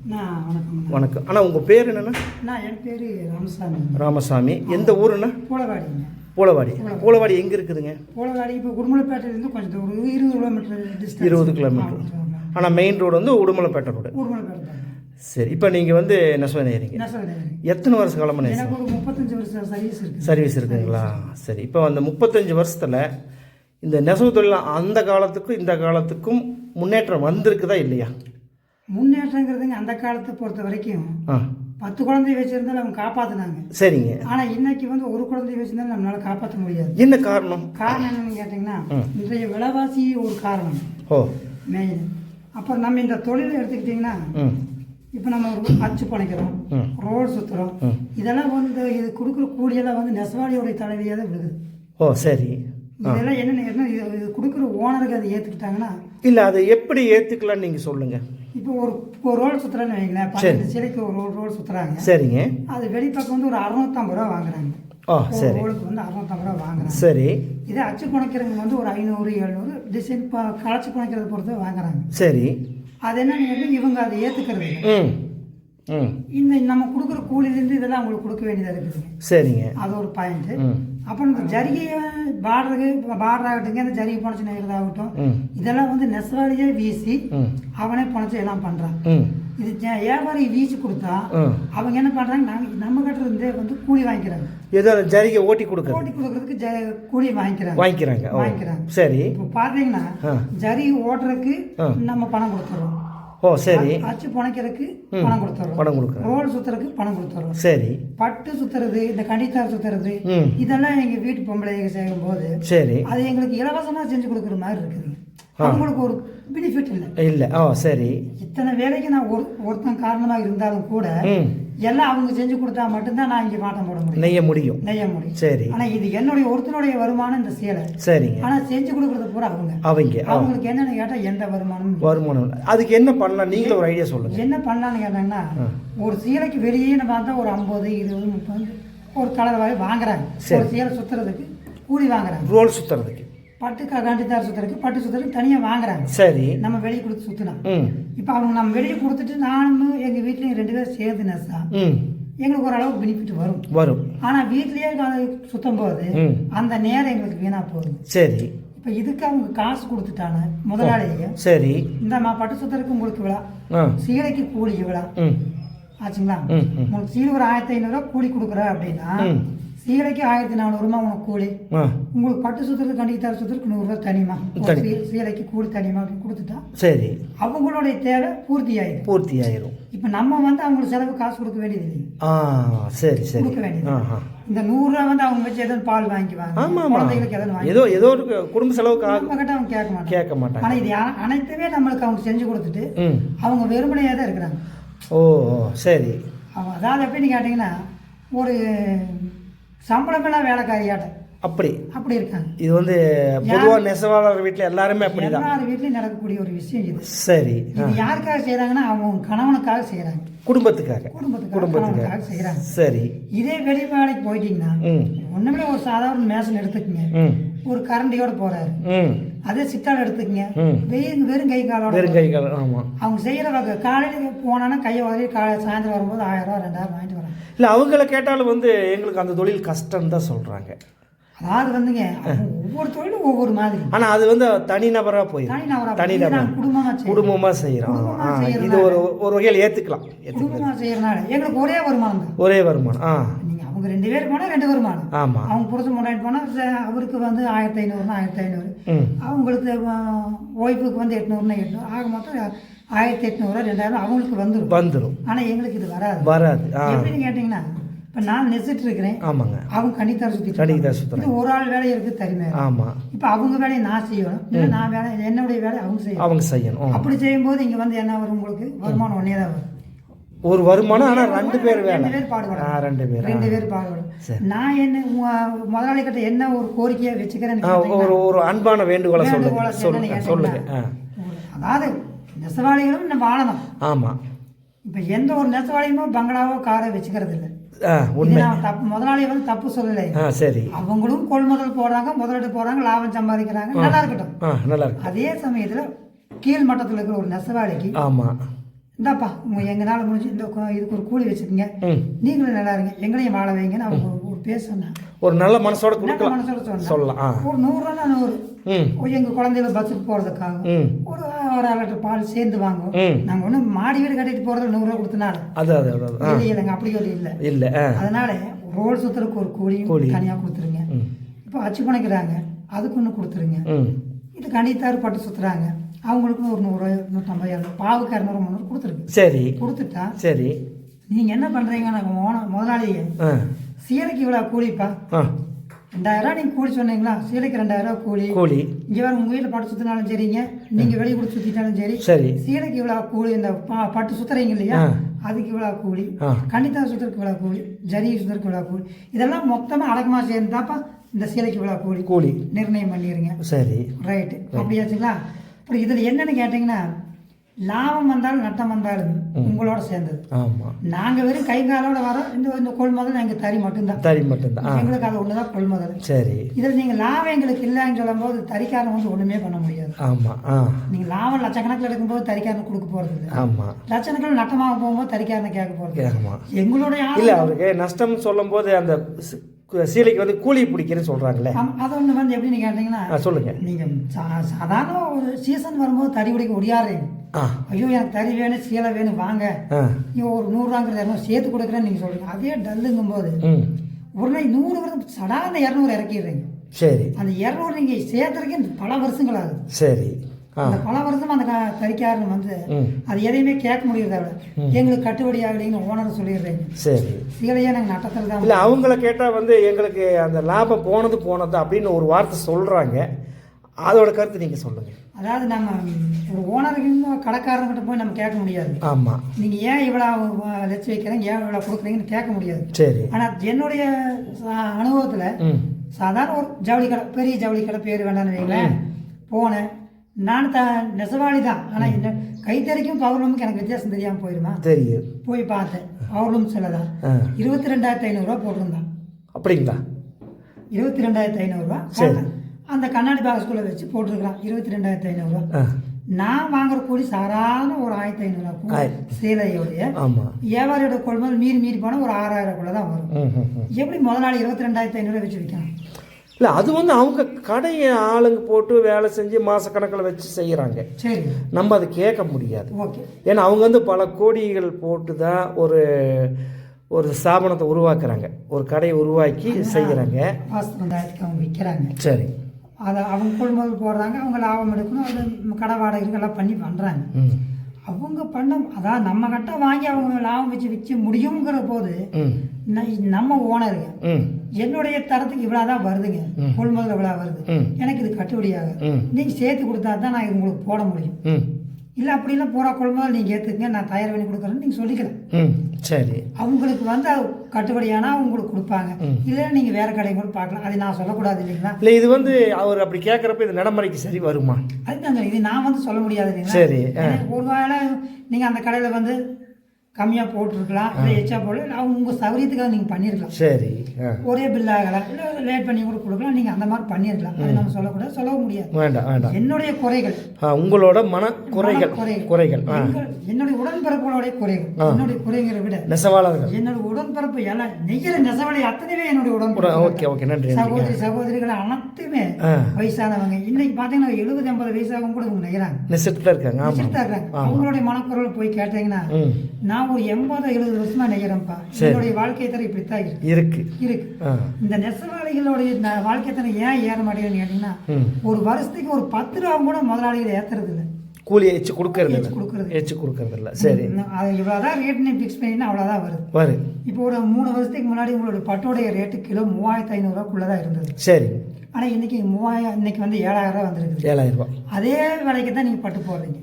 வணக்கம் அண்ணா. உங்கள் பேர் என்னண்ணா? என் பேர் ராமசாமி. ராமசாமி. எந்த ஊருண்ணா? பூலவாடிங்க. பூலவாடி எங்கே இருக்குதுங்க? பூலவாடி இப்போ உடுமலைப்பேட்டையிலேருந்து கொஞ்சம் ஒரு 20 கிலோமீட்டர் டிஸ்டன்ஸ். 20 கிலோமீட்டர். ஆனால் மெயின் ரோடு வந்து உடுமலைப்பேட்டை ரோடு. உடுமலைப்பேட்டை. சரி, இப்போ நீங்கள் வந்து நெசவு நெய்கிறீங்க. எத்தனை வருஷம் காலமாக எனக்கு ஒரு 35 வருஷம் சர்வீஸ் இருக்குதுங்களா? சரி, இப்போ அந்த 35 வருஷத்தில் இந்த நெசவு தொழில் அந்த காலத்துக்கும் இந்த காலத்துக்கும் முன்னேற்றம் வந்திருக்குதா இல்லையா? முன்னேற்றங்கிறதுங்க அந்த காலத்தை பொறுத்த வரைக்கும் 10 குழந்தை வச்சிருந்தாலும் அவங்க காப்பாற்றினாங்க. சரிங்க. ஆனால் இன்னைக்கு வந்து ஒரு குழந்தை வச்சிருந்தாலும் நம்மளால காப்பாற்ற முடியாது. என்ன காரணம்? என்னன்னு கேட்டிங்கன்னா இன்றைய விலைவாசி ஒரு காரணம். மெயின். அப்புறம் நம்ம இந்த தொழிலை எடுத்துக்கிட்டிங்கன்னா இப்போ நம்ம ஒரு அச்சு பணிக்கிறோம், ரோடு சுற்றுறோம், இதெல்லாம் வந்து இது கொடுக்குற கூலியெல்லாம் வந்து நெசவாளியோடைய தலைவியாக தான் விழுகுது. சரி. இதெல்லாம் என்ன இது கொடுக்குற ஓனருக்கு அதை ஏற்றுக்கிட்டாங்கன்னா இல்லை, அதை எப்படி ஏற்றுக்கலான்னு நீங்கள் சொல்லுங்கள். இப்போ ஒரு ரோடு சுற்றுறான்னு வைங்களேன், 12 சிலைக்கு ஒரு ரோடு சுற்றுறாங்க. சரிங்க. அது வெளிப்பக்கம் வந்து ஒரு 650 ரூபா வாங்குறாங்க. சரி. ரோடுக்கு வந்து 650 ரூபா வாங்குறாங்க. சரி. இதே அச்சு குணைக்கிறவங்க வந்து ஒரு 500 700 டிசைன் களைச்சி குணைக்கிறத பொறுத்து வாங்குறாங்க. சரி. அது என்னன்னு இவங்க அதை ஏற்றுக்கிறது. இந்த நம்ம கொடுக்குற கூலிலேருந்து இதெல்லாம் அவங்களுக்கு கொடுக்க வேண்டியதாக இருக்குது. சரிங்க. அது ஒரு பாயிண்ட். அப்புறம் இந்த ஜரிகையை பார்டர் ஆகட்டுங்க, இந்த ஜரிகை புனைச்சு நெய்கிறதாகட்டும், இதெல்லாம் வந்து நெசவாளியே வீசி அவனே புனைச்சு எல்லாம் பண்ணுறான். இது வியாபாரி வீசி கொடுத்தா அவங்க என்ன பண்ணுறாங்க, நம்ம கட்டுறது வந்து கூலி வாங்கிக்கிறாங்க. ஏதோ ஜரிகை ஓட்டி கொடுக்கறதுக்கு கூலி வாங்கிக்கிறாங்க. சரி. இப்போ பார்த்தீங்கன்னா ஜரிகை ஓட்டுறதுக்கு நம்ம பணம் கொடுத்துறோம். சரி. அச்சு புனைக்கிறதுக்கு பணம் கொடுத்துறோம். ரோல் சுத்துறதுக்கு பணம் கொடுத்துறோம். சரி. பட்டு சுத்துறது, இந்த கண்டித்தார் சுத்துறது, இதெல்லாம் எங்க வீட்டு பொம்பளைங்க செய்யும் போது சரி அது எங்களுக்கு இலவசமா செஞ்சு கொடுக்குற மாதிரி இருக்குது. அவங்களுக்கு ஒரு பெனிஃபிட் இல்லை. சரி. இத்தனை வேலைக்கு நான் ஒருத்தன் காரணமாக இருந்தாலும் கூட எல்லாம் அவங்க செஞ்சு கொடுத்தா மட்டும்தான் நான் இங்கே மாட்டம் போட முடியும், நெய்ய முடியும். சரி. ஆனா இது என்னுடைய ஒருத்தனுடைய வருமானம் இந்த சேலை. சரிங்க. ஆனா செஞ்சு கொடுக்கறது பூரா அவங்களுக்கு என்னன்னு கேட்டா எந்த வருமானம் அதுக்கு என்ன பண்ணலாம், நீங்களும் ஒரு ஐடியா சொல்லுங்க. என்ன பண்ணலான்னு கேட்டாங்கன்னா, ஒரு சீலைக்கு வெளியே பார்த்தா ஒரு 50 20 30 ஒரு கலர் வாங்கி வாங்குறாங்க. ஒரு சீலை சுத்துறதுக்கு கூலி வாங்குறாங்க. ரோல் சுத்துறதுக்கு, பட்டு காண்டித்தார் சுத்துறதுக்கு, பட்டு சுத்துறதுக்கு தனியா வாங்குறாங்க. சரி. நம்ம வெளியே கொடுத்து சுத்தினா இப்ப அவங்க நம்ம வெளியே கொடுத்துட்டு நானும் எங்க வீட்லயும் 2 பேரும் சேர்ந்து நெசா எங்களுக்கு ஓரளவுக்கு பெனிஃபிட் வரும். ஆனா வீட்லயே சுத்தம் போது அந்த நேரம் எங்களுக்கு வீணா போகுது. சரி. இப்ப இதுக்கு அவங்க காசு கொடுத்துட்டாங்க முதலாளிய. சரி. இந்த பட்டு சுத்துறதுக்கு உங்களுக்கு விழா, சீலைக்கு கூலி விழா ஆச்சுங்களா? உங்களுக்கு சீலை ஒரு 1500 ரூபா கூலி கொடுக்குற அப்படின்னா சீலைக்கு 1400 ரூபா உனக்கு கூலி. உங்களுக்கு பட்டு சுத்துறது கண்டித்தார் சுத்துறதுக்கு 100 ரூபா தனிமா, சீலைக்கு கூலி தனிமா அப்படின்னு கொடுத்துட்டா சரி அவங்களுடைய தேவை பூர்த்தி ஆயிரும். இப்ப நம்ம வந்து அவங்களுக்கு செலவு காசு கொடுக்க வேண்டியது இல்லை. சரி. கொடுக்க வேண்டியது இந்த 100 ரூபா வந்து அவங்க வச்சு எதாவது பால் வாங்கிக்குவாங்க, குழந்தைகளுக்கு எதாவது ஏதோ ஒரு குடும்ப செலவுக்கு நம்ம கிட்ட அவங்க கேட்க மாட்டாங்க. ஆனா இது அனைத்துமே நம்மளுக்கு அவங்க செஞ்சு கொடுத்துட்டு அவங்க வெறுமனையா தான் இருக்கிறாங்க. சரி. அதாவது எப்படின்னு கேட்டீங்கன்னா ஒரு சம்பளமெல்லாம் வேலைக்காரியாட்ட அப்படி இருக்காங்க. இது வந்து பொதுவாக நெசவாளர் வீட்டில் எல்லாருமே அப்படிதான், எல்லார் வீட்லையும் நடக்கக்கூடிய ஒரு விஷயம் இது. சரி. இது யாருக்காக செய்யறாங்கன்னா அவங்க கணவனுக்காக செய்யறாங்க, குடும்பத்துக்காக செய்யறாங்க. சரி. இதே வெளி வேலைக்கு போயிட்டீங்கன்னா ஒண்ணுமே ஒரு சாதாரண மேசன் எடுத்துக்கங்க, ஒரு கரண்டியோட போறாரு. அதே சிட்டால் எடுத்துக்கங்க, வெறும் கை காலோட அவங்க செய்யற வகை. காலையில போனான்னா கையை உதவி சாயந்தரம் வரும்போது 1000 ரூபா 2000 வாங்கிட்டு வராங்க. இல்லை அவங்கள கேட்டாலும் வந்து எங்களுக்கு அந்த தொழில் கஷ்டம் தான் சொல்றாங்க. அதாவது வந்துங்க ஒவ்வொரு தொழிலும் ஒவ்வொரு மாதிரி. ஆனா அது வந்து தனிநபராக போயிடும், குடும்பமா செய்யறோம். இது ஒரு வகையில் ஏத்துக்கலாம். குடும்பமா செய்யறதுனால எங்களுக்கு ஒரே வருமானம். நீங்க அவங்க 2 பேர் போனா 2 வருமானம். ஆமா. அவங்க புருஷன் முன்னாடி போனா அவருக்கு வந்து 1500 1500, அவங்களுக்கு ஒய்ஃபுக்கு வந்து 800 800, ஆக மொத்தம் 1800 2000 அவங்களுக்கு வந்துடும். ஆனா எங்களுக்கு இது வராது. எப்படின்னு கேட்டீங்கன்னா, இப்ப நான் நெசிட்டு இருக்கிறேன். ஆமாங்க. அவங்க கண்டித்தார் சுத்தி ஒரு ஆள் வேலை இருக்கு தனிமே. ஆமா. இப்ப அவங்க வேலையை நான் செய்யணும், இல்லை நான் வேலை என்னுடைய வேலை அவங்க செய்யணும். அப்படி செய்யும் போது இங்க வந்து என்ன வரும், உங்களுக்கு வருமானம் ஒன்னே தான் வரும். ஒரு வருமானம். ஆனா 2 பேர் பாடுபடும். 2 பேர் பாடுபடும். நான் என்ன முதலாளி கிட்ட என்ன ஒரு கோரிக்கையை வச்சுக்கிறேன், ஒரு அன்பான வேண்டுகோளை சொல்லுங்க. அதாவது நெசவாளிகளும் நம்ம வாழணும். ஆமா. இப்ப எந்த ஒரு நெசவாளியுமோ பங்களாவோ காரை வச்சுக்கிறது இல்லை. முதலாளி வந்து தப்பு சொல்லலை. சரி. அவங்களும் கொள்முதல் போடுறாங்க, முதலீடு போடுறாங்க, லாபம் சம்பாதிக்கிறாங்க, நல்லா இருக்கட்டும். அதே சமயத்துல கீழ் மட்டத்தில் இருக்கிற ஒரு நெசவாளிக்கு இந்தாப்பா எங்களால் முடிஞ்சு இதுக்கு ஒரு கூலி வச்சுக்கோங்க, ம் நீங்களும் நல்லா இருங்க, எங்களையும் வாழ வைங்கன்னு அவங்க ஒரு பேர் சொன்னாங்க. ஒரு நல்ல மனசோட கொடுக்கலாம், மனசோட சொன்னாங்க. சொல்லலாம். ஒரு 100 ரூபா எங்கள் குழந்தைகள் பஸ்ஸுக்கு போகிறதுக்காக ஒரு 1 லிட்டர் பால் சேர்ந்து வாங்குவோம். நாங்கள் ஒன்றும் மாடி வீடு கட்டிட்டு போகிறது 100 ரூபா கொடுத்தனால இல்லைங்க, அப்படி ஒரு இல்லை. அதனால ரோல் சுற்றுறதுக்கு ஒரு கூலி தனியாக கொடுத்துருங்க. இப்போ அச்சு பணிக்கிறாங்க, அதுக்கு ஒன்று கொடுத்துருங்க. இது கணித்தாறு பட்டு சுற்றுறாங்க, அவங்களுக்கும் ஒரு 100 150 பாவுக்கு 200 300 கொடுத்துருக்கு. சரி கொடுத்துட்டா சரி நீங்கள் என்ன பண்ணுறீங்க, நாங்கள் முதலாளியே சீலைக்கு இவ்வளோ கூலிப்பா 2000 ரூபா நீங்கள் கூலி சொன்னீங்களா, சீலைக்கு 2000 ரூபா கூலி. இங்கே வேறு உங்கள் வீட்டில் பட்டு சுற்றினாலும் சரிங்க, நீங்கள் வெளியே கொடுத்து சுற்றிட்டாலும் சரி, சீலைக்கு இவ்வளோ கூலி, இந்த பட்டு சுற்றுறீங்க இல்லையா அதுக்கு இவ்வளோ கூலி, கண்டித்தார் சுற்றுறதுக்கு இவ்வளோ கூலி, ஜரி சுற்றுறதுக்கு இவ்வளோ கூலி, இதெல்லாம் மொத்தமாக அடக்கமாக சேர்ந்தாப்பா இந்த சீலைக்கு இவ்வளோ கூலி நிர்ணயம் பண்ணிடுங்க. சரி ரைட்டு, அப்படியாச்சுங்களா. அப்புறம் இதில் என்னென்னு கேட்டிங்கன்னா, லாபம் வந்தாலும் நட்டம் வந்தாலும் உங்களோட சேர்ந்தது. ஆமாம், நாங்கள் வெறும் கை காலோட வரோம். இந்த கொள்முதல் எங்கள் தறி மட்டும்தான் எங்களுக்கு அது ஒன்று தான் கொள்முதல். சரி, இதில் நீங்கள் லாபம் எங்களுக்கு இல்லைன்னு சொல்லும் போது தறிக்காரன் வந்து ஒன்றுமே பண்ண முடியாது. ஆமாம், நீங்கள் லாபம் லட்சக்கணக்கில் எடுக்கும்போது தறிக்காரனுக்கு கொடுக்க போகிறது இல்லை. ஆமாம், லட்சக்கணக்கில் நட்டமாக போகும்போது தறிக்காரனை கேட்க போகிறது. ஆமாம், எங்களுடைய இல்லை அவருக்கு நஷ்டம் சொல்லும் போது அந்த சீலைக்கு வந்து கூலி பிடிக்கிறேன்னு சொல்கிறாங்களே, அது ஒன்று வந்து எப்படின்னு கேட்டிங்கன்னா சொல்லுங்கள். நீங்கள் சாதாரண ஒரு சீசன் வரும்போது தறி பிடிக்க ஒடியாடுறீங்க, ஐயோ எனக்கு தறி வேணும் சீலை வேணும் வாங்க, நீங்கள் ஒரு 100 ரூபாங்கிறது 200 சேர்த்து கொடுக்குறேன்னு நீங்கள் சொல்கிறீங்க. அதே டல்லுங்கும் போது ஒரு நாள் 100 வருது சடான 200 இறக்கிடுறீங்க. சரி, அந்த 200 நீங்கள் சேர்த்துறதுக்கு பல வருஷங்கள் ஆகுது. சரி, அந்த பல வருஷம் அந்த தறிக்காரன் வந்து அது எதையுமே கேட்க முடியறத எங்களுக்கு கட்டுப்படி ஆகலைன்னு ஓனர் சொல்லிடுறீங்க. சரி, சீலையே நாங்கள் நட்டத்தில் தான் இல்லை, அவங்கள கேட்டால் வந்து எங்களுக்கு அந்த லாபம் போனது அப்படின்னு ஒரு வார்த்தை சொல்கிறாங்க. அதோட கருத்து நீங்கள் சொல்லுங்கள். அதாவது நம்ம ஒரு ஓனருக்கு கடைக்காரங்கிட்ட போய் நம்ம கேட்க முடியாது. ஆமாம், நீங்கள் ஏன் இவ்வளோ லட்சம் வைக்கிறீங்க, ஏன் இவ்வளோ கொடுக்குறீங்கன்னு கேட்க முடியாது. சரி, ஆனால் என்னுடைய அனுபவத்தில் சாதாரண ஒரு ஜவுளி கடை, பெரிய ஜவுளி கடை பேர் வேண்டாம்னு வைங்களேன், போனேன். நான் நெசவாளி தான், ஆனால் என்ன கைத்தறிக்கும் பவர்லூமுக்கு எனக்கு வித்தியாசம் தெரியாமல் போயிடுமா? தெரியும். போய் பார்த்தேன், பவர்லூம் சில தான் 22,500 ரூபா போட்டிருந்தான். அப்படிங்களா? 22,500 ரூபா. அந்த கண்ணாடி பாக்ஸ்குள்ளே வச்சு போட்டிருக்கிறான் 22,500 ரூபா. நான் வாங்குற கூலி சாதாரண ஒரு 1,500 ரூபா சேலையோடைய. வியாபாரியோட கொள்முதல் மீறி போனால் ஒரு 6,000 தான் வரும். எப்படி முதலாளி 22,500 வச்சு விற்கணும்? இல்லை, அது வந்து அவங்க கடையை ஆளுங்க போட்டு வேலை செஞ்சு மாதக்கணக்கில் வச்சு செய்கிறாங்க. சரி, நம்ம அதை கேட்க முடியாது. ஓகே, ஏன்னா அவங்க வந்து பல கோடிகள் போட்டு தான் ஒரு ஸ்தாபனத்தை உருவாக்குறாங்க, ஒரு கடையை உருவாக்கி செய்கிறாங்க. அவங்க விற்கிறாங்க. சரி, அதை அவங்க கொள்முதல் போடுறாங்க, அவங்க லாபம் எடுக்கணும், அது கடை வாடகைகள்லாம் பண்ணி பண்ணுறாங்க. அவங்க பண்ண அதாவது நம்ம கிட்ட வாங்கி அவங்க லாபம் வச்சு விற்க முடியுங்கிற போது நம்ம ஓனருங்க என்னுடைய தரத்துக்கு இவ்வளோதான் வருதுங்க, கொள்முதல் இவ்வளோ வருது, எனக்கு இது கட்டுப்படியாக நீங்கள் சேர்த்து கொடுத்தா தான் நான் உங்களுக்கு போட முடியும். இல்லை அப்படிலாம் போகிற கொள்முதல் நீங்கள் ஏற்றுக்குங்க, நான் தயார் பண்ணி கொடுக்குறேன்னு நீங்கள் சொல்லிக்கலாம். சரி, அவங்களுக்கு வந்து கட்டுப்படியானா உங்களுக்கு கொடுப்பாங்க, இல்லை நீங்கள் வேறு கடையை கூட பார்க்கலாம். அது நான் சொல்லக்கூடாது இல்லைங்களா? இல்லை, இது வந்து அவர் அப்படி கேட்குறப்ப இது நடைமுறைக்கு சரி வருமா? அதுதாங்க, இது நான் வந்து சொல்ல முடியாது இல்லைங்களா? சரி, ஒரு வேளை நீங்கள் அந்த கடையில் வந்து கம்மியாக போட்டிருக்கலாம், இல்லை எச்சா போடல, இல்லை அவங்க உங்கள் சௌகரியத்துக்காக நீங்கள் பண்ணியிருக்கலாம். சரி, ஒரே பில் ஆகலாம், இல்லை லேட் பண்ணி கூட கொடுக்கலாம், நீங்கள் அந்த மாதிரி பண்ணியிருக்கலாம். அது நம்ம சொல்லக்கூடாது, சொல்ல முடியாது. வேண்டாம், என்னுடைய குறைகள், உங்களோட மன குறைகள் என்னுடைய உடன்பிறப்புகளுடைய குறைகள். என்னுடைய குறைகளை விட நெசவாளர்கள், என்னோட உடன்பிறப்பு எல்லாம் நெய்யற நெசவாளி அத்தனையுமே என்னுடைய உடன்பிறப்பு. நன்றி. சகோதரிகள் அனைத்துமே வயசானவங்க. இன்னைக்கு பார்த்தீங்கன்னா 70-80 வயசாகவும் கூட இவங்க நெய்யறாங்க, நெசிட்டு இருக்காங்க. அவங்களுடைய மனக்குரல் போய் கேட்டீங்கன்னா, நான் ஒரு 80-70 வருஷமா நெய்யறேன்ப்பா, என்னுடைய வாழ்க்கை தரம் இப்படித்தான் இருக்கு. இந்த நெசவாளிகளுடைய வாழ்க்கை தரம் ஏன் ஏற மாட்டேங்குதுன்னு கேட்டீங்கன்னா, ஒரு வருஷத்துக்கு ஒரு 10 ரூபா கூட முதலாளிகள் ஏத்துறது இல்லை, கூலி எச்சு கொடுக்கறது இல்லை. சரி, அது இவ்வளோதான் ரேட் நீ ஃபிக்ஸ் பண்ணினா அவ்வளோதான் வருது. இப்போ ஒரு 3 வருஷத்துக்கு முன்னாடி உங்களோட பட்டோடைய ரேட்டு கிலோ 3,500 ரூபாக்குள்ளதான் இருந்தது. சரி, ஆனால் இன்னைக்கு 3000, இன்னைக்கு வந்து 7,000 ரூபா வந்துருக்கு. 7,000 ரூபா அதே விலைக்கு தான் நீங்கள் பட்டு போடுறீங்க.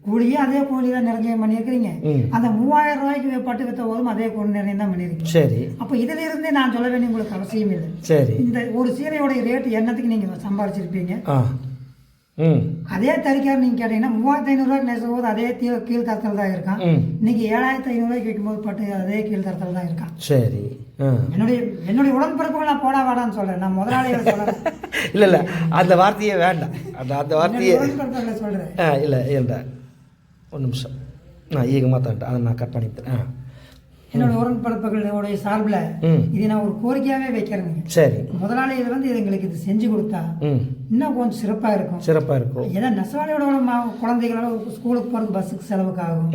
கூலியே அதே கூலி தான் நிர்ணயம் பண்ணியிருக்கிறீங்க. அந்த 3,000 ரூபாய்க்கு பட்டு வித்த போதும் அதே கூலி நிர்ணயம் தான் பண்ணியிருக்கீங்க. சரி, அப்போ இதுல இருந்தே நான் சொல்ல வேண்டிய உங்களுக்கு அவசியம் இல்லை. சரி, இந்த ஒரு சீலையோட ரேட்டு என்னத்துக்கு நீங்க சம்பாதிச்சிருப்பீங்க? அதே தறிக்காரர் நீங்க கேட்டீங்கன்னா 3,500 ரூபாய்க்கு நெசவும் போது அதே கீழ் தரத்தில் தான் இருக்கான். இன்னைக்கு 7,500 ரூபாய்க்கு வைக்கும்போது பட்டு அதே கீழ் தரத்தில் தான் இருக்கான். சரி, என்னுடைய உடன்பிறப்புகள் நான் போடா வாடான்னு சொல்றேன், நான் முதலாளியை சொல்றேன். இல்ல அந்த வார்த்தையே வேண்டாம், அந்த வார்த்தையே சொல்றேன். இல்ல ஒரு நிமிஷம். ஈகமாக தான்ட்டு அதை நான் கட் பண்ணிட்டேன். என்னோட உடன்பிறப்புகளுடைய சார்பில் இதை நான் ஒரு கோரிக்கையாகவே வைக்கிறேங்க. சரி. முதலாளி இது வந்து எங்களுக்கு இது செஞ்சு கொடுத்தா இன்னும் கொஞ்சம் சிறப்பாக இருக்கும். ஏன்னா நெசவாளியோட குழந்தைகளோட ஸ்கூலுக்கு போகிறதுக்கு பஸ்ஸுக்கு செலவுக்கு ஆகும்.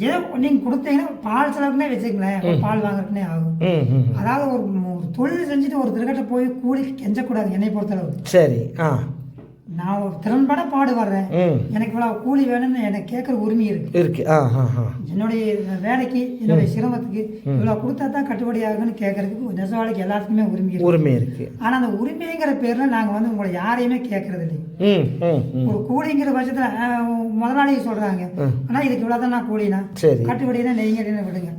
ஏதோ நீங்கள் கொடுத்தீங்கன்னா பால் செலவுக்குனே வச்சுக்கங்களேன், பால் வாங்குறதுக்குனே ஆகும். அதாவது ஒரு தொழில் செஞ்சுட்டு ஒரு திருக்கட்டை போய் கூலி கெஞ்சக்கூடாது என்னை பொறுத்தளவு. சரி. நான் ஒரு திறன்பட பாடுபடுறேன், எனக்கு இவ்வளோ கூலி வேணும்னு எனக்கு கேட்குற உரிமை இருக்கு. என்னுடைய வேலைக்கு என்னுடைய சிரமத்துக்கு இவ்வளோ கொடுத்தா தான் கட்டுப்படி ஆகுன்னு கேட்கறதுக்கு நெசவாளிக்கு எல்லாத்துக்குமே உரிமை இருக்கு. ஆனால் அந்த உரிமைங்கிற பேரில் நாங்கள் வந்து உங்களை யாரையுமே கேட்கறது இல்லை. ஒரு கூலிங்கிற பட்சத்தில் முதலாளி சொல்றாங்க, ஆனால் இதுக்கு இவ்வளோ தான் நான் கூலினா கட்டுப்படினா நெய்ங்க விடுங்க.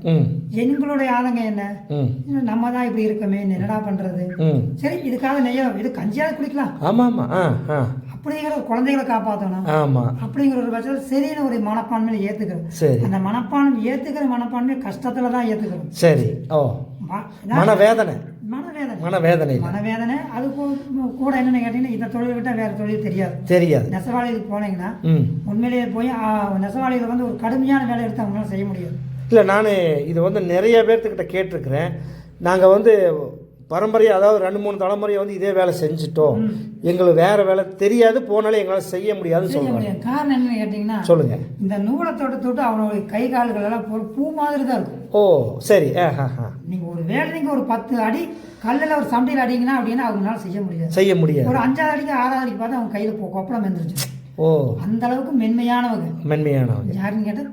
எங்களுடைய ஆதங்க என்ன, நம்ம தான் இப்படி இருக்கமே என்னடா பண்றது, சரி இதுக்காக நெய்யலாம், இது கஞ்சியாவது குடிக்கலாம் அப்படிங்கிற குழந்தைகளை காப்பாற்றணும். அப்படிங்கிற ஒரு பட்சத்தில் சரியான ஒரு மனப்பான்மையில ஏத்துக்கிறோம். அந்த மனப்பான்மை கஷ்டத்துல தான் ஏத்துக்கிறோம். சரி. மனவேதனை அது கூட என்னன்னு கேட்டீங்கன்னா, இந்த தொழில் விட்டா வேற தொழில் தெரியாது. நெசவாளிகளுக்கு போனீங்கன்னா உண்மையிலேயே போய் நெசவாளிகள் வந்து ஒரு கடுமையான வேலை எடுத்து அவங்களால செய்ய முடியாது. இல்லை, நான் இது வந்து நிறைய பேர்த்துக்கிட்ட கேட்டிருக்கிறேன். நாங்கள் வந்து பரம்பரையாக, அதாவது 2-3 தலைமுறையை வந்து இதே வேலை செஞ்சுட்டோம், எங்களுக்கு வேற வேலை தெரியாது, போனாலே எங்களால் செய்ய முடியாதுன்னு சொல்லுவாங்க. காரணம் என்னன்னு கேட்டிங்கன்னா, சொல்லுங்க. இந்த நூலை தொட்டு அவனுடைய கை கால்கள் எல்லாம் பூ மாதிரி தான் இருக்கும். ஓ சரி. நீங்கள் ஒரு வேலை நீங்கள் ஒரு 10 அடி கல்லில் ஒரு சண்டையில் அடிங்கன்னா அப்படின்னா அவங்களால செய்ய முடியாது. ஒரு 5 அடிக்கு 6 அடிக்கு பார்த்து அவங்க கையில் கொப்பளம் வந்துருச்சு. அந்த அளவுக்கு மென்மையானவங்க யாருன்னு கேட்டால்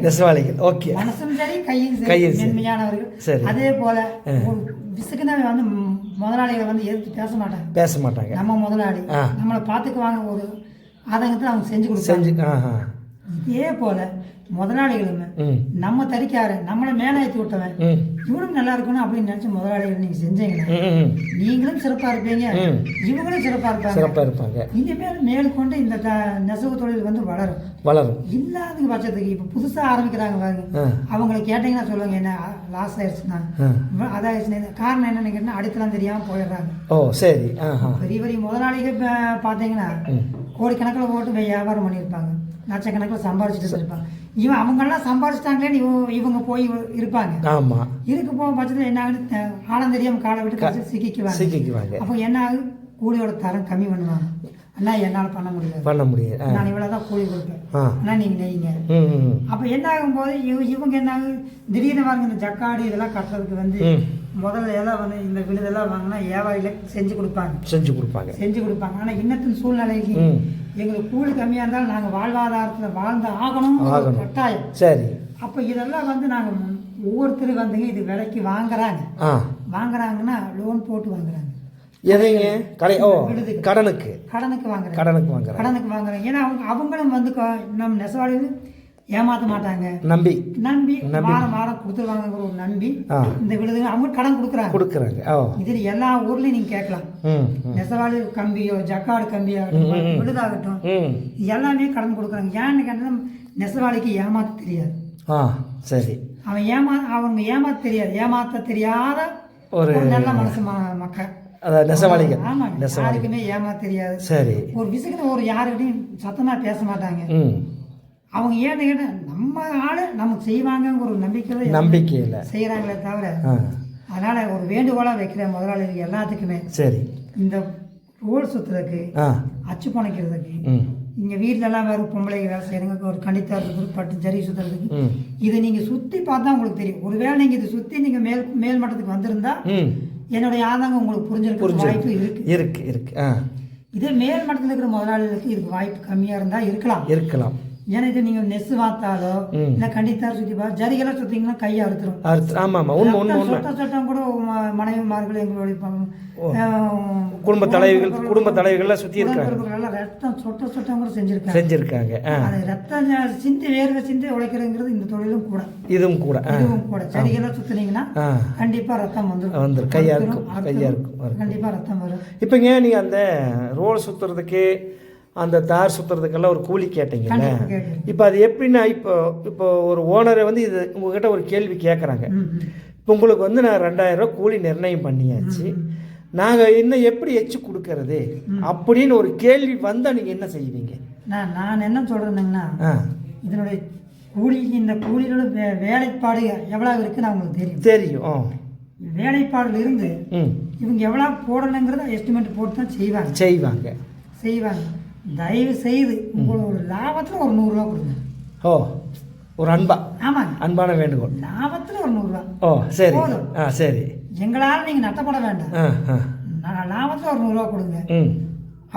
நெசவாளிகள். ஓகே. மனசும் சரி கையும் சரி மென்மையானவர்கள். அதே போல ஒரு விசுக்குனா வந்து முதலாளிகளை வந்து எதிர்த்து பேச மாட்டாங்க. நம்ம முதலாளி நம்மளை பார்த்துக்குவாங்க ஒரு ஆதங்கத்தில் அவங்க செஞ்சு கொடுத்தாங்க. இதே போல முதலாளிகளுமே நம்ம தறிக்காரன் நம்மளை மேலாய்த்து விட்டவன் இவனும் நல்லா இருக்கணும் அப்படின்னு நினைச்சு முதலாளிகள் நீங்க செஞ்சீங்கன்னா நீங்களும் சிறப்பா இருப்பீங்க, இவங்களும் சிறப்பா இருப்பாங்க. இனிமேல் மேற்கொண்டு இந்த நெசவு தொழில் வந்து வளரும். இல்லாத பட்சத்துக்கு இப்ப புதுசா ஆரம்பிக்கிறாங்க பாருங்க, அவங்களை கேட்டீங்கன்னா சொல்லுவாங்க என்ன லாஸ் ஆயிடுச்சுன்னா அதாயிடுச்சு. காரணம் என்னன்னு கேட்டீங்கன்னா அடித்தலாம் தெரியாம போயிடுறாங்க. சரி. பெரிய பெரிய முதலாளிகள் பாத்தீங்கன்னா கோடிக்கணக்கில் போட்டு வியாபாரம் பண்ணியிருப்பாங்க, லட்சக்கணக்கில் சம்பாதிச்சுட்டு இருப்பாங்க. அவங்கெல்லாம் சம்பாதிச்சிட்டாங்களேன்னு இவங்க போய் இருப்பாங்க. இருக்கு போக பட்சத்தில் என்ன ஆகுது, ஆழம் தெரியாமல் காலை விட்டு சிக்கிக்குவாங்க. அப்போ என்ன ஆகுது, கூலியோட தரம் கம்மி பண்ணுவாங்க. அண்ணா என்னால் பண்ண முடியாது, நான் இவ்வளோதான் கூலி கொடுப்பேன், ஆனால் நீங்கள் நெய்யுங்க. அப்போ என்ன ஆகும்போது இவங்க என்ன ஆகுது, திடீர்னு வாங்க இந்த ஜக்காடு இதெல்லாம் கட்டுறதுக்கு வந்து முதல்ல எல்லாம் வந்து இந்த விழுதெல்லாம் வாங்கினா வியாபாரியில செஞ்சு கொடுப்பாங்க. ஆனால் இன்னத்தின் சூழ்நிலைக்கு எங்களுக்கு கூலி கம்மியாக இருந்தாலும் நாங்கள் வாழ்வாதாரத்தில் வாழ்ந்து ஆகணும் கட்டாயம். சரி. அப்போ இதெல்லாம் வந்து நாங்கள் ஒவ்வொருத்தரும் வந்துங்க இது விலைக்கு வாங்குறாங்கன்னா லோன் போட்டு வாங்குறாங்க. கடனுக்கு வாங்குறாங்க. ஏன்னா அவங்களும் வந்து நம்ம நெசவாளிகள் ஏமாத்த மாட்டாங்க, நம்பி வாரம் கொடுத்துருவாங்க ஒரு நம்பி இந்த விழுதுங்க அவங்க கடன் கொடுக்குறாங்க. இது எல்லா ஊர்லயும் நீங்க கேட்கலாம், நெசவாளி கம்பியோ ஜக்காடு கம்பியோ விழுதாகட்டும் எல்லாமே கடன் கொடுக்குறாங்க. ஏன்னு கேட்டா நெசவாளிக்கு ஏமாத்த தெரியாது. சரி. அவங்க ஏமாத்த தெரியாத ஒரு நல்ல மனசு மக்கள் நெசவாளிகள். யாருக்குமே ஏமாத்த தெரியாது. சரி. ஒரு விஷயத்துல ஒரு யாருக்கிட்டையும் சத்தமா பேச மாட்டாங்க. அவங்க ஏன்னு கேட்ட நம்ம ஆளு நமக்கு செய்வாங்க ஒரு நம்பிக்கையில செய்யறாங்களே தவிர. அதனால ஒரு வேண்டுகோளா வைக்கிற முதலாளிகள் எல்லாத்துக்குமே சரி, இந்த ரோல் சுத்துறதுக்கு அச்சு புனைக்கிறதுக்கு இங்க வீட்டுல எல்லாம் வேற பொம்பளைங்க வேலை செய்யறதுக்கு ஒரு கணித்தாருக்கு பட்டு ஜரி சுத்துறதுக்கு இதை நீங்க சுத்தி பார்த்தா உங்களுக்கு தெரியும். ஒருவேளை நீங்க இதை சுத்தி நீங்க மேல் மட்டத்துக்கு வந்திருந்தா என்னுடைய ஆதங்கம் உங்களுக்கு புரிஞ்சிருக்க வாய்ப்பு இருக்கு. இதே மேல் மட்டத்தில் இருக்கிற முதலாளிகளுக்கு இதுக்கு வாய்ப்பு கம்மியா இருந்தா இருக்கலாம். ஏன்னா இது நீங்க நெசு வாத்தாலோ இல்ல கண்டித்தார் சுத்தி பா ஜரிகெல்லாம் சுத்தீங்கன்னா கையை அறுத்துரும். சட்டம் கூட மனைவிமார்கள் எங்களுடைய குடும்ப தலைவிகள் சுத்தி இருக்காங்க, ரத்தம் சொட்டம் கூட செஞ்சிருக்காங்க. அது ரத்தம் சிந்தி வேர்வை சிந்தி உழைக்கிறதுங்கிறது இந்த தொழிலும் கூட இதுவும் கூட ஜரிகெல்லாம் சுத்தினீங்கன்னா கண்டிப்பா ரத்தம் வந்துடும். கையா இருக்கும் கண்டிப்பா ரத்தம் வரும். இப்பங்க நீங்க அந்த ரோல் சுத்துறதுக்கு அந்த தார் சுற்றுறதுக்கெல்லாம் ஒரு கூலி கேட்டீங்கல்ல, இப்போ அது எப்படின்னா இப்போ ஒரு ஓனரை வந்து இது உங்ககிட்ட ஒரு கேள்வி கேட்குறாங்க. இப்போ உங்களுக்கு வந்து நான் 2000 ரூபா கூலி நிர்ணயம் பண்ணியாச்சு, நாங்கள் இன்னும் எப்படி எச்சு கொடுக்கறது அப்படின்னு ஒரு கேள்வி வந்தால் நீங்கள் என்ன செய்வீங்க? நான் என்ன சொல்கிறேன்னா, இதனுடைய இந்த கூலியோட வேலைப்பாடு எவ்வளவு இருக்குன்னு அவங்களுக்கு தெரியும். தெரியும். வேலைப்பாடுல இருந்து இவங்க எவ்வளவு போடணுங்கிறத எஸ்டிமேட் போட்டு தான் செய்வாங்க. தயவு செய்து உங்களோட லாபத்துல ஒரு 100 ரூபா கொடுங்க. ஒரு அன்பா? ஆமாங்க, அன்பான வேண்டுகோள். லாபத்துல ஒரு 100 ரூபா சரி. சரி, எங்களால நீங்க நட்டப்பட வேண்டாம். லாபத்துல ஒரு 100 ரூபா கொடுங்க.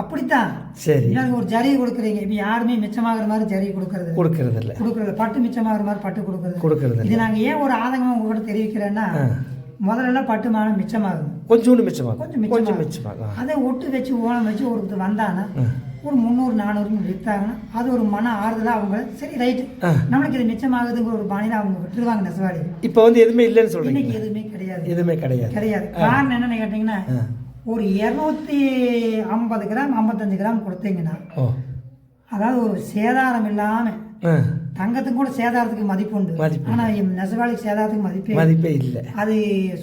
அப்படித்தான். சரி. ஒரு ஜரி கொடுக்குறீங்க, இப்ப யாருமே மிச்சமாகிற மாதிரி ஜரி கொடுக்கறது இல்ல. பட்டு மிச்சமாகிற மாதிரி பட்டு கொடுக்கறது. இது நாங்க ஏன் ஒரு ஆதங்கமா உங்ககிட்ட தெரிவிக்கிறேன்னா, முதல்ல பட்டு மாலை மிச்சமாகும், கொஞ்சம் மிச்சமாகும். அதை ஒட்டு வச்சு ஓலம் வச்சு ஒரு வந்தானா ஒரு 300-400 விற்றாங்கன்னா அது ஒரு மன ஆறுதலா அவங்க சரி ரைட்டு நம்மளுக்கு இது மிச்சமாகுதுங்கிற ஒரு பாணியில அவங்க விட்டுருவாங்க நெசவாளி. இப்போ எதுவுமே இல்லைன்னு சொல்றீங்க? இன்னைக்கு எதுவுமே கிடையாது. காரணம் என்னன்னு கேட்டீங்கன்னா, ஒரு 250 கிராம் 55 கிராம் கொடுத்தீங்கன்னா, அதாவது ஒரு சேதாரம் இல்லாம, தங்கத்துக்கு கூட சேதாரத்துக்கு மதிப்பு உண்டு, ஆனா நெசவாளிக்கு சேதாரத்துக்கு மதிப்பே இல்லை. அது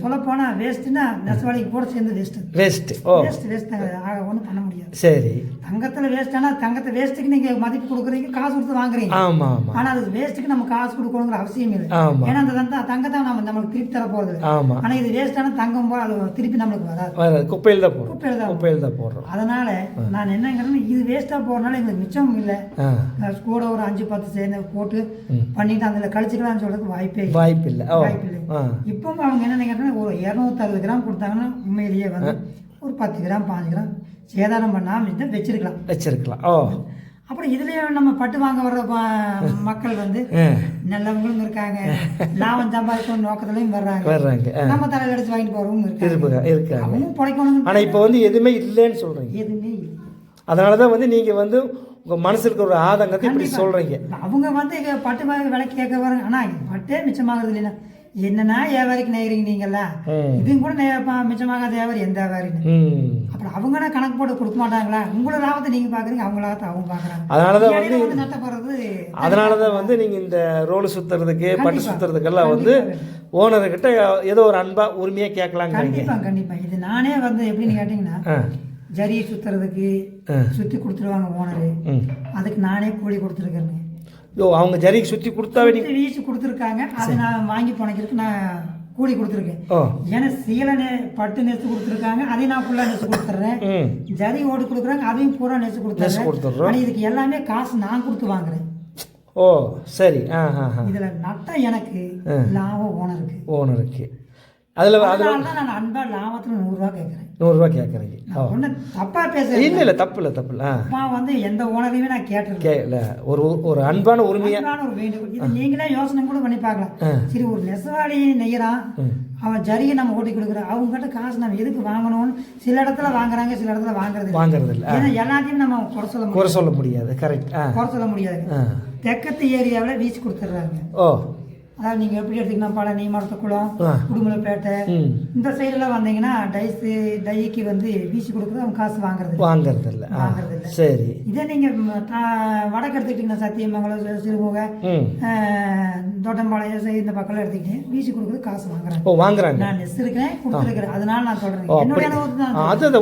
சொல்ல போனா வேஸ்ட்னா நெசவாளிக்கு கூட சேர்ந்து வேஸ்ட் ஒன்றும் பண்ண முடியாது. சரி, தங்கத்துல வேஸ்ட். ஆனா தங்கத்தை வேஸ்ட்டுக்கு நீங்க மதிப்பு கொடுக்குறீங்க, காசு கொடுத்து வாங்குறீங்க. ஆனா அது வேஸ்ட்டுக்கு நம்ம காசு கொடுக்கணுங்கிற அவசியம் இல்லை. ஏன்னா அந்த தங்கத்தை நம்மளுக்கு திருப்பி தர போறது. ஆனா இது வேஸ்டான தங்கம் போது அது திருப்பி நம்மளுக்கு வராது, குப்பையில் தான் போடுறோம். அதனால நான் என்னங்கிறேன்னா, இது வேஸ்டா போறதுனால எங்களுக்கு மிச்சம் இல்லை. கூட ஒரு 5-10 சேர்ந்து போட்டு பண்ணிட்டு அதில் கழிச்சுக்கலாம்னு சொல்றதுக்கு வாய்ப்பே இல்லை. இப்போ அவங்க என்ன நினைக்கிறாங்கன்னா, ஒரு 260 கிராம் கொடுத்தாங்கன்னா உண்மையிலேயே ஒரு 10 கிராம் 5 கிராம் சேதாரம் பண்ணாமல் வச்சிருக்கலாம். அப்புறம் இதுலயும் நம்ம பட்டு வாங்க வர்ற மக்கள் நல்லவங்களும் இருக்காங்க, லாபம் சம்பாதிக்கணும் நோக்கத்துலயும் வர்றாங்க. நம்ம தலையில அடிச்சு வாங்கிட்டு போறவங்க இருக்காங்க. அவங்களும் பிழைக்கணும். ஆனா இப்போ எதுவுமே இல்லைன்னு சொல்றீங்க. எதுவுமே இல்லை. அதனாலதான் நீங்க உங்க மனசுக்கு ஒரு ஆதங்கத்தை இப்படி சொல்றீங்க. அவங்க பட்டு விலை கேட்க வராங்க. ஆனா பட்டே மிச்சமாகிறது இல்லைன்னா என்னன்னா வியாபாரிக்கு நெய்கிறீங்க நீங்களா, இதுவும் கூட மிச்சமாகாத வியாபாரி எந்த வியாபாரின்னு. அப்புறம் அவங்க கணக்கு போட்டு கொடுக்க மாட்டாங்களா? உங்களோட லாபத்தை நீங்க பாக்குறீங்க, அவங்க லாபத்தை அவங்க பாக்குறாங்க. அதனாலதான் நட்டப்படுறது. அதனாலதான் நீங்க இந்த ரோடு சுத்துறதுக்கு பட்டு சுத்துறதுக்கெல்லாம் ஓனர் கிட்ட ஏதோ ஒரு அன்பா உரிமையா கேட்கலாம். கண்டிப்பா. இது நானே எப்படின்னு கேட்டீங்கன்னா, ஜரி சுத்துறதுக்கு சுத்தி கொடுத்துருவாங்க ஓனரு, அதுக்கு நானே கூலி கொடுத்துருக்கேன். அவங்க ஜரிக்கு சுத்தி கொடுத்தாவே வீசி கொடுத்துருக்காங்க, அதை நான் வாங்கி போனதுக்கு நான் கூலி கொடுத்துருக்கேன். ஏன்னா சீலை பட்டு நெசு கொடுத்துருக்காங்க, அதையும் நான் ஃபுல்லா நெசு கொடுத்துட்றேன். ஜரி ஓடு கொடுக்குறாங்க, அதையும் பூரா நெசு கொடுத்துட்றேன். ஆனா இதுக்கு எல்லாமே காசு நான் கொடுத்து வாங்குறேன். சரி. இதுல நட்டம் எனக்கு, லாபம் ஓனருக்கு. நான் அன்பா லாபத்துல 100 ரூபா கேட்கறேன். தப்பா பேச இல்ல, தப்பு இல்ல. எந்த ஓனரையுமே நான் கேட்டிருக்கேன். ஒரு அன்பான உரிமையா ஒரு வேண்டுகோள். இது நீங்களே யோசனை கூட பண்ணி பார்க்கலாம். சரி, ஒரு நெசவாளி நெய்யறான், அவன் ஜரியை நம்ம ஓட்டி கொடுக்குறோம், அவங்க கிட்ட காசு நம்ம எதுக்கு வாங்கணும்னு சில இடத்துல வாங்குறாங்க, சில இடத்துல வாங்குறது இல்லை. ஏன்னா எல்லாத்தையும் நம்ம குறை சொல்ல முடியாது. கரெக்ட், குறை சொல்ல முடியாது. தெக்கத்து ஏரியாவில் வீசி கொடுத்துட்றாங்க. அதாவது நீங்கள் எப்படி எடுத்தீங்கன்னா, பழனி, மரத்தக்குளம், குடுமலைப்பேட்டை இந்த சைடெல்லாம் வந்தீங்கன்னா டைக்கு வீசி கொடுக்குறது அவங்க காசு வாங்குறது இல்லை. சரி, இதே நீங்கள் வடக்கு எடுத்துக்கிட்டீங்கன்னா, சத்தியமங்கலம், சிறுமுக, தோட்டம்பாளையம் இந்த பக்கம் எடுத்துக்கிட்டீங்க, வீசி கொடுக்குறது காசு வாங்குறாங்க. நான் நெஸ் இருக்கிறேன், கொடுத்துருக்கிறேன். அதனால நான் சொல்றேன், என்னுடைய அனுபவத்தை தான்.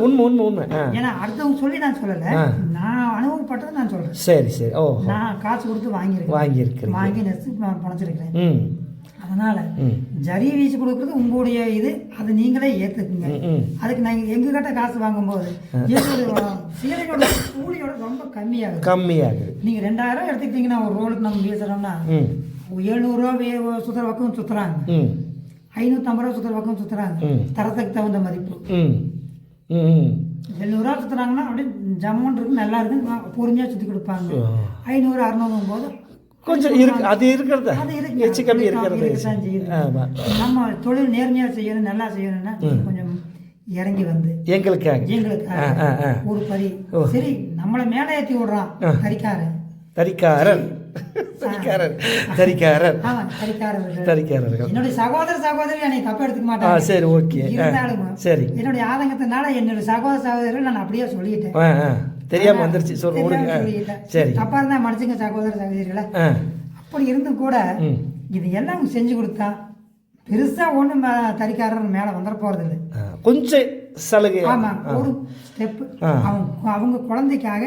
உண்மை. ஏன்னா அடுத்தவங்க சொல்லி நான் சொல்லலை, நான் அனுபவப்பட்டதை நான் சொல்றேன். சரி. நான் காசு கொடுத்து வாங்கி நெஸ் பணச்சிருக்கிறேன். அதனால ஜரி வீசி கொடுக்கறது உங்களுடைய இது, அது நீங்களே ஏத்துக்குங்க. அதுக்கு நாங்க எங்க கிட்ட காசு வாங்கும்போது சீலையோட கூலியோட ரொம்ப கம்மியாகுது. நீங்க 2000 எடுத்துக்கிட்டீங்கன்னா, ஒரு ரோலுக்கு நம்ம வீசுறோம்னா 700 ரூபா சுத்துற பக்கம் சுத்துறாங்க, 550 ரூபா சுத்துற பக்கம் சுத்துறாங்க. தரத்துக்கு தகுந்த மதிப்பு 700 ரூபா சுத்துறாங்கன்னா அப்படியே ஜம்மன் இருக்கு, நல்லா இருக்கு, பொறுமையா சுத்தி கொடுப்பாங்க. 500 600 போது கொஞ்சம் இருக்கு, அது இருக்கிறது எச்சு கம்மி இருக்கிறது. நம்ம தொழில் நேர்மையா செய்யணும், நல்லா செய்யணும்னா கொஞ்சம் இறங்கி எங்களுக்காக ஒரு பரி. சரி, நம்மளை மேலே ஏற்றி விடுறான் தரிக்காரர். என்னுடைய சகோதரி என்னை தப்ப எடுத்துக்க மாட்டாங்க. சரி, ஓகே. இருந்தாலும் சரி, என்னுடைய ஆதங்கத்தினால என்னுடைய சகோதரர்கள் நான் அப்படியே சொல்லிட்டேன். தெரியாம வந்துருச்சு, சரி, தப்பா இருந்தா மனுஷங்க சகோதரிகளை. அப்படி இருந்தும் கூட இது எல்லாம் செஞ்சு கொடுத்தா பெருசா ஒண்ணும் தறிக்காரர் மேல வந்துட போறது இல்லை. கொஞ்சம் சலுகை. ஆமா, ஒரு ஸ்டெப் அவங்க குழந்தைக்காக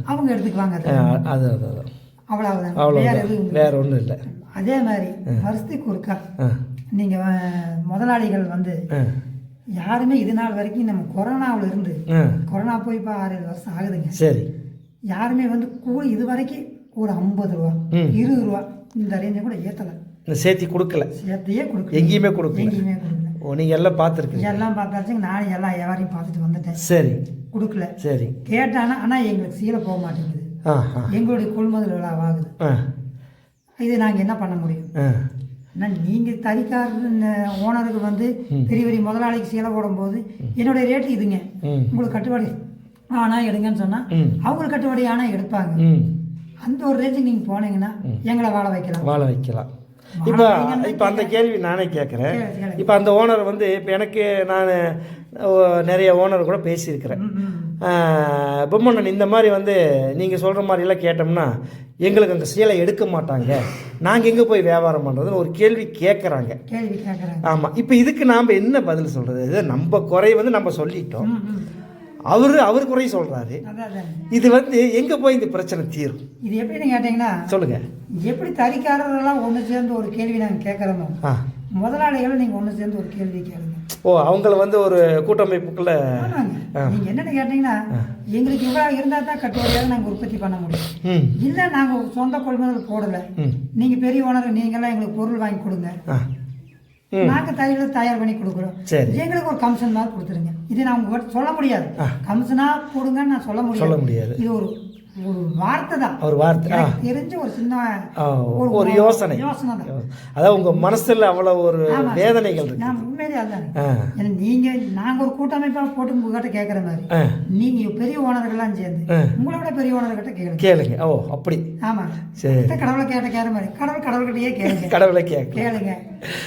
அவங்க எடுத்துக்குவாங்க. அவ்வளவுதான், அவ்வளோதான், வேற ஒன்றும் இல்லை. அதே மாதிரி வருஷத்துக்கு ஒருக்கா நீங்கள் முதலாளிகள் வந்து யாருமே இது நாள் வரைக்கும் நம்ம கொரோனாவில் இருந்து கொரோனா போய் இப்போ 6-7 வருஷம் ஆகுதுங்க. சரி. யாருமே வந்து கூலி இது வரைக்கும் ஒரு 50 ரூபா 20 ரூபா இந்த ரேஞ்சை கூட ஏற்றலை, சேர்த்தி கொடுக்கல, சேர்த்தையே கொடுக்கல, எங்கேயுமே கொடுக்கல. எங்கேயுமே கொடுக்கல. ஓ, நீங்கள் எல்லாம் பார்த்துருக்கீங்க? எல்லாம் பார்த்தாச்சுங்க. நானும் எல்லா வியாபாரையும் பார்த்துட்டு வந்துட்டேன். சரி. கொடுக்கல. சரி. கேட்டானா ஆனால் எங்களுக்கு சீலை போக மாட்டேங்குது, எங்களுடைய கொள்முதல் விழா ஆகுது. இது நாங்கள் என்ன பண்ண முடியும்? நீங்கள் தறிக்காரர் ஓனருக்கு வந்து பெரிய பெரிய முதலாளிக்கு சீலை போடும்போது என்னுடைய ரேட்டு இதுங்க, உங்களுக்கு கட்டுப்பாடு ஆனால் எடுங்கன்னு சொன்னால் அவங்களுக்கு கட்டுப்பாடு ஆனால் எடுப்பாங்க. அந்த ஒரு ரேஞ்சுக்கு நீங்கள் போனீங்கன்னா எங்களை வாழ வைக்கலாம். இப்போ அந்த கேள்வி நானே கேட்குறேன். இப்போ அந்த ஓனர் வந்து இப்போ எனக்கு நான் நிறைய ஓனர் கூட பேசியிருக்கிறேன். பொம்மண்ணன் இந்த மாதிரி வந்து நீங்கள் சொல்கிற மாதிரிலாம் கேட்டோம்னா எங்களுக்கு அங்கே சீலை எடுக்க மாட்டாங்க, நாங்கள் எங்கே போய் வியாபாரம் பண்ணுறதுன்னு ஒரு கேள்வி கேட்குறாங்க. ஆமாம். இப்போ இதுக்கு நாம் என்ன பதில் சொல்கிறது? இது நம்ம குறை வந்து நம்ம சொல்லிட்டோம், அவர் குறை சொல்கிறாரு. இது வந்து எங்கே போய் இந்த பிரச்சனை தீரும்? இது எப்படின்னு கேட்டிங்கன்னா சொல்லுங்கள். எப்படி தறிக்காரர்களெல்லாம் ஒன்று சேர்ந்து ஒரு கேள்வி நாங்கள் கேட்குறோமோ முதலாளிகளை நீங்கள் ஒன்று சேர்ந்து ஒரு கேள்வி கேளுங்க. ஓ, அவங்கள வந்து ஒரு கூட்டமைப்புக்குள்ள நீங்கள் என்னென்னு கேட்டிங்கன்னா எங்களுக்கு இவ்வளோ இருந்தால் தான் கட்டுப்படியாக நாங்கள் உற்பத்தி பண்ண முடியும். இல்லை நாங்கள் சொந்த கொள்முதல் போடலை, நீங்கள் பெரிய ஓனர் நீங்களாம் எங்களுக்கு பொருள் வாங்கி கொடுங்க, நாங்கள் தயார் பண்ணி கொடுக்குறோம், எங்களுக்கு ஒரு கமிஷன் மாதிரி கொடுத்துருங்க. இது நான் உங்கள்கிட்ட சொல்ல முடியாது, கமிஷனாக கொடுங்கன்னு நான் சொல்ல முடியாது. இது ஒரு வார்த்தை தான், ஒரு வார்த்தை தெரிஞ்ச ஒரு சின்ன ஒரு யோசனை தான். அதாவது உங்க மனசுல அவ்வளவு ஒரு வேதனைகள் இருக்கு. நான் உண்மையிலே அதுதான். நீங்க நாங்க ஒரு கூட்டமைப்பா போட்டு உங்ககிட்ட கேட்கற மாதிரி நீங்க பெரிய ஓனர்கள்லாம் சேர்ந்து உங்களோட பெரிய ஓனர்கிட்ட கேளுங்க. ஓ, அப்படி. ஆமா. சரி. கடவுளை கேட்ட மாதிரி கடவுள்கிட்டயே கேளுங்க. கடவுளை கேளுங்க.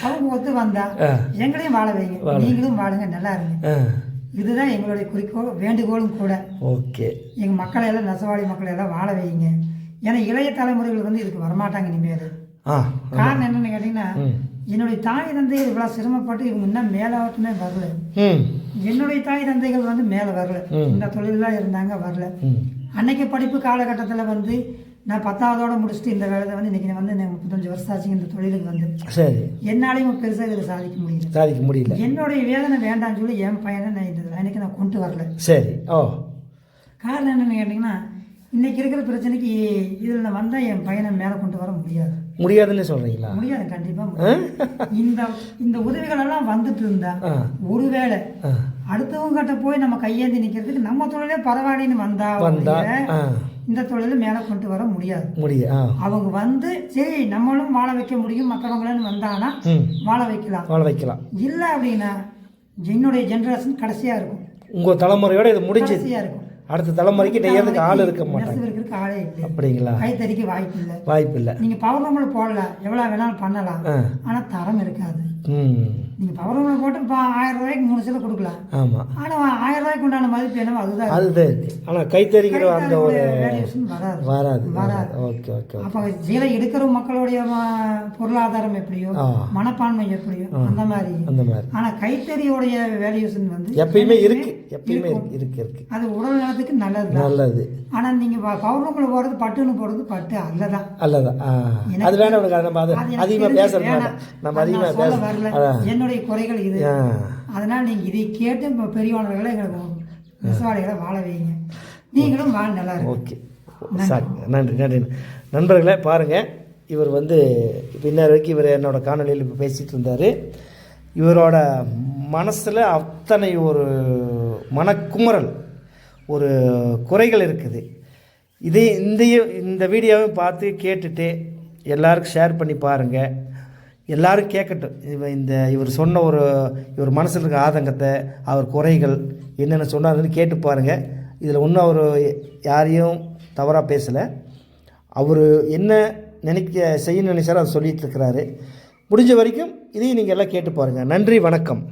அவங்க ஒத்து வந்தா எங்களையும் வாழ வைங்க, நீங்களும் வாழுங்க, நல்லா இருங்க. இதுதான் எங்களுடைய குறிக்கோள், வேண்டுகோளும் கூட. ஓகே. எங்கள் மக்களை எல்லாம் நெசவாளி மக்களை எல்லாம் வாழ வைங்க. ஏன்னா இளைய தலைமுறைகள் வந்து இதுக்கு வரமாட்டாங்க இனிமேல். காரணம் என்னன்னு கேட்டிங்கன்னா என்னுடைய தாய் தந்தைகள் இவ்வளோ சிரமப்பட்டு இவங்க இன்னும் மேலாவட்டுமே வரல. என்னுடைய தாய் தந்தைகள் வந்து மேலே வரல, இந்த தொழிலெலாம் இருந்தாங்க, வரல. அன்னைக்கு படிப்பு காலகட்டத்தில் வந்து நான் 10ஆவதோட முடிச்சுட்டு இந்த வேலையை வந்து இன்றைக்கி வந்து 35 வருஷம் ஆச்சுங்க இந்த தொழிலுக்கு வந்து. சரி. என்னாலையும் பெருசாக இதில் சாதிக்க முடியல. என்னுடைய வேதனை வேண்டாம்னு சொல்லி என் பையனை நான் இந்த வேலைக்கு நான் கொண்டு வரல. சரி. ஓ, காரணம் என்னென்னு கேட்டிங்கன்னா இன்றைக்கி இருக்கிற பிரச்சனைக்கு இதில் நான் வந்தால் என் பையனை மேலே கொண்டு வர முடியாதுன்னு சொல்கிறீங்களா? முடியாது, கண்டிப்பாக. இந்த உதவிகளெல்லாம் வந்துட்டு இருந்தா ஒருவேளை அடுத்தவங்கிட்ட போய் நம்ம கையேந்தி நிற்கிறதுக்கு நம்ம தொழிலே பரவாயில்லைன்னு வந்தா இந்த தொழில மேலே கொண்டு வர முடியாது. அவங்க வந்து சரி நம்மளும் வாழ வைக்க முடியும், மற்றவங்களும் வந்தாங்கன்னா வாழ வைக்கலாம். இல்லை அப்படின்னா என்னுடைய ஜென்ரேஷன் கடைசியா இருக்கும், உங்க தலைமுறையோட இது முடிஞ்சியா இருக்கும். அடுத்த தலைமுறைக்கு நெய்யறதுக்கு ஆள் இருக்க மாட்டாங்க. ஆளே இல்லை. அப்படிங்களா? கைத்தறிக்கு வாய்ப்பு இல்லை. நீங்க பவர்லூமில் போடலாம், எவ்வளவு வேணாலும் பண்ணலாம், ஆனா தரம் இருக்காது. நீங்க பவர்லூமில் போட்டு 1000 ரூபாய்க்கு 3 சீலை கொடுக்கலாம். ஆமா. ஆனா 1000 ரூபாய்க்கு உண்டான மதிப்பு என்னவோ அதுதான் இருக்கு. ஆனா கைத்தறிக்கிற அந்த ஒரு வராது. ஓகே. அப்ப சீலை எடுக்கிற மக்களுடைய பொருளாதாரம் எப்படியோ மனப்பான்மை எப்படியோ அந்த மாதிரி. ஆனா கைத்தறியோடைய வேல்யூஷன் வந்து எப்பயுமே இருக்கு. அது உடல் நலத்துக்கு நல்லது. ஆனா நீங்க பவர்லூமில் போறது பட்டுன்னு போறது பட்டு அல்லதான். அது வேணாம், நம்ம அதிகமா பேசணும், நம்ம அதிகமா பேச என்னுடைய குறைகள் இது. அதனால நீங்க இதை கேட்டு பெரியவர்களை எங்களுக்கு நெசவாளிகளை வாழ வைங்க, நீங்களும் வாழ நல்லா இருக்கும். ஓகே, நன்றி. நண்பர்களே பாருங்கள், இவர் வந்து பின்னர் வரைக்கும் இவர் என்னோட காணொலியில் இப்போ பேசிகிட்டு இருந்தார். இவரோட மனசில் அத்தனை ஒரு மனக்குமுறல், ஒரு குறைகள் இருக்குது. இந்த வீடியோவை பார்த்து கேட்டுட்டு எல்லாருக்கும் ஷேர் பண்ணி பாருங்கள், எல்லோரும் கேட்கட்டும். இவர் சொன்ன இவர் மனசில் இருக்க ஆதங்கத்தை, அவர் குறைகள் என்னென்ன சொன்னார்னு கேட்டு பாருங்கள். இதில் ஒன்றும் அவர் யாரையும் தவறாக பேசலை. அவர் என்ன செய்யணும்னு நினைச்சாரோ அதை சொல்லிகிட்டு இருக்கிறாரு. முடிஞ்ச வரைக்கும் இதையும் நீங்கள் எல்லாம் கேட்டு பாருங்கள். நன்றி, வணக்கம்.